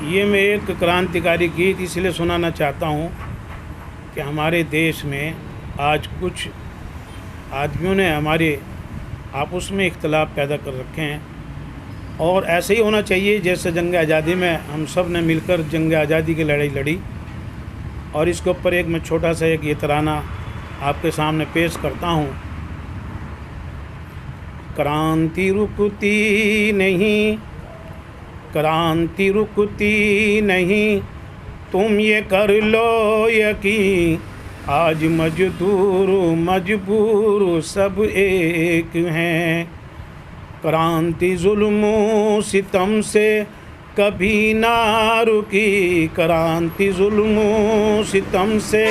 ये मैं एक क्रांतिकारी गीत इसलिए सुनाना चाहता हूँ कि हमारे देश में आज कुछ आदमियों ने हमारे आपस में इख्तलाफ पैदा कर रखे हैं और ऐसे ही होना चाहिए जैसे जंग आज़ादी में हम सब ने मिलकर जंग आज़ादी की लड़ाई लड़ी। और इसके ऊपर एक मैं छोटा सा एक ये तराना आपके सामने पेश करता हूँ। क्रांति रुकती नहीं, क्रांति रुकती नहीं, तुम ये कर लो यकीन, आज मजदूर मजबूर सब एक हैं। क्रांति जुल्म सितम से कभी ना रुकी, क्रांति जुल्म सितम से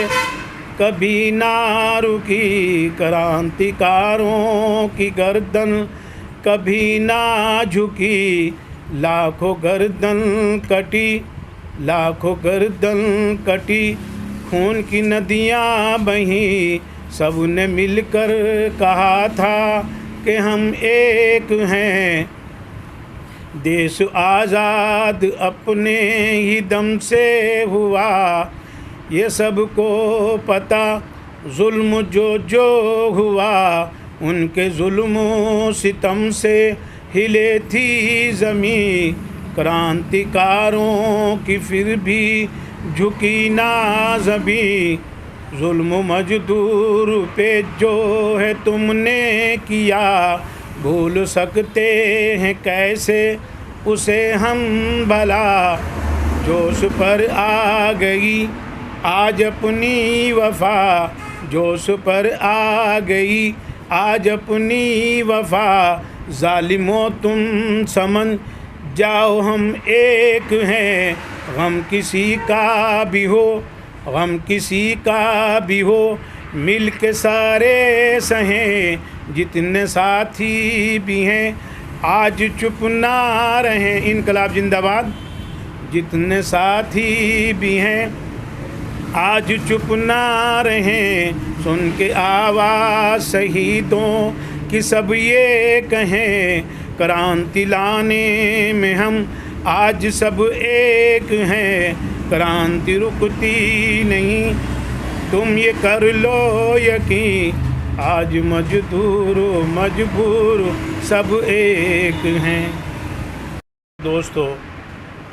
कभी ना रुकी, क्रांतिकारों की गर्दन कभी ना झुकी। लाखों गर्दन कटी, लाखों गर्दन कटी, खून की नदियाँ बहीं, सब ने मिलकर कहा था कि हम एक हैं। देश आज़ाद अपने ही दम से हुआ, ये सबको पता, जुल्म जो जो हुआ, उनके जुल्म सितम से हिले थी ज़मीं। क्रांतिकारों की फिर भी झुकी ना ज़मीं, जुल्म मजदूर पे जो है तुमने किया, भूल सकते हैं कैसे उसे हम भला। जोश पर आ गई आज अपनी वफा, जोश पर आ गई आज अपनी वफा, ज़ालिमों तुम समझ जाओ हम एक हैं। गम किसी का भी हो, गम किसी का भी हो, मिल के सारे सहें, जितने साथी भी हैं आज चुप ना रहें। इनकलाब जिंदाबाद। जितने साथी भी हैं आज चुप ना रहें, सुन के आवाज़ शहीदों कि सब ये कहें, क्रांति लाने में हम आज सब एक हैं। क्रांति रुकती नहीं, तुम ये कर लो यकीन, आज मजदूर मजबूर सब एक हैं। दोस्तों,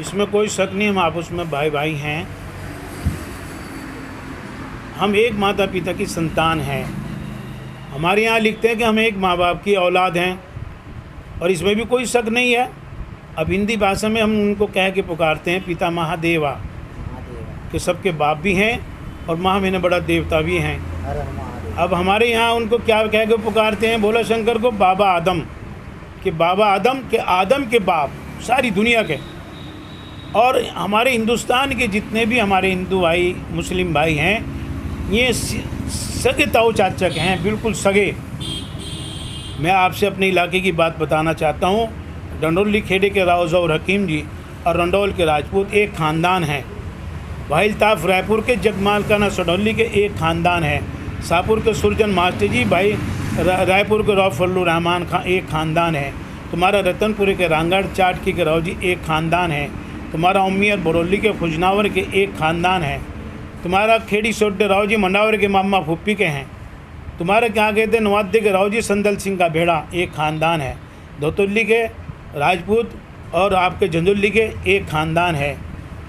इसमें कोई शक नहीं, हम आपस में भाई भाई हैं। हम एक माता पिता की संतान हैं। हमारे यहाँ लिखते हैं कि हम एक माँ बाप की औलाद हैं और इसमें भी कोई शक नहीं है। अब हिंदी भाषा में हम उनको कह के पुकारते हैं पिता महादेवा, कि सबके बाप भी हैं और महा मैंने बड़ा देवता भी हैं। अब हमारे यहाँ उनको क्या कह के पुकारते हैं, भोला शंकर को बाबा आदम, कि बाबा आदम के आदम के बाप सारी दुनिया के। और हमारे हिंदुस्तान के जितने भी हमारे हिंदू भाई मुस्लिम भाई हैं, ये सगे ताऊ चाचक हैं, बिल्कुल सगे। मैं आपसे अपने इलाके की बात बताना चाहता हूँ। डंडौली खेड़े के राव ज़ौहर हकीम जी और रंडौल के राजपूत एक ख़ानदान है। वाहिलताफ़ रायपुर के जगमाल खाना सडौली के एक ख़ानदान है। शाहपुर के सुरजन मास्टर जी भाई रायपुर के राव फल्लू रहमान खां एक ख़ानदान है। तुम्हारा रतनपुरे के रांगड़ चाटकी के राव जी एक ख़ानदान है। तुम्हारा उम्मीद बरौली के खुजनावर के एक ख़ानदान है। तुम्हारा खेड़ी सोड्डे राव जी मंडावर के मामा फुप्पी के हैं। तुम्हारे क्या कहते नवाद्य के राव जी संदल सिंह का भेड़ा एक ख़ानदान है। धोतुल्ली के राजपूत और आपके झंझुल्ली के एक ख़ानदान है।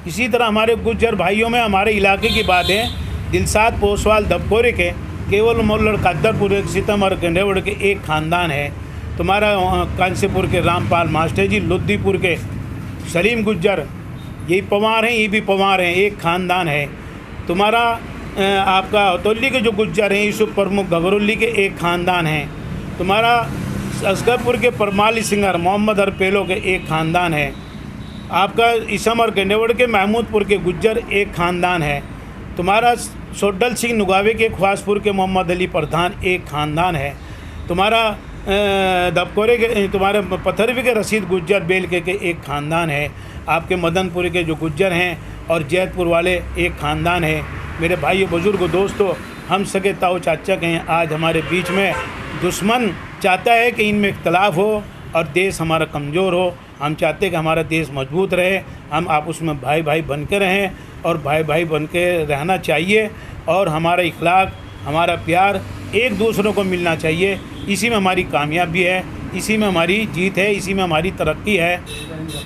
इसी तरह हमारे गुज्जर भाइयों में हमारे इलाके की बात है, दिलसाद पोसवाल दबकोरे के, केवल मोल्लड़ कादरपुर सितम और गंडेवड़ के एक ख़ानदान है। तुम्हारा कांसीपुर के रामपाल मास्टर जी, लुद्दीपुर के सलीम गुज्जर, यही पवार हैं, ये भी पवार हैं, एक ख़ानदान है। तुम्हारा आपका हतौली के जो गुज्जर हैं, यूसुफ प्रमुख घगरुल्ली के एक ख़ानदान है। तुम्हारा असगरपुर के परमाली सिंगर मोहम्मद अरपेलो के एक ख़ानदान है। आपका इसम और गंडेवड़ के महमूदपुर के गुज्जर एक ख़ानदान है। तुम्हारा सोड्डल सिंह नुगावे के ख्वासपुर के मोहम्मद अली प्रधान एक ख़ानदान है। तुम्हारा दबकोरे के तुम्हारे पथरवी के रशीद गुज्जर बेल के एक ख़ानदान है। आपके मदनपुर के जो गुज्जर हैं और जैतपुर वाले एक ख़ानदान है। मेरे भाई बुजुर्ग दोस्तों, हम सगे ताऊ चाचक हैं। आज हमारे बीच में दुश्मन चाहता है कि इनमें इख्तलाफ हो और देश हमारा कमज़ोर हो। हम चाहते हैं कि हमारा देश मजबूत रहे, हम आपस में भाई भाई बन के रहें और भाई भाई बन के रहना चाहिए, और हमारा इखलाक, हमारा प्यार एक दूसरों को मिलना चाहिए। इसी में हमारी कामयाबी है, इसी में हमारी जीत है, इसी में हमारी तरक्की है।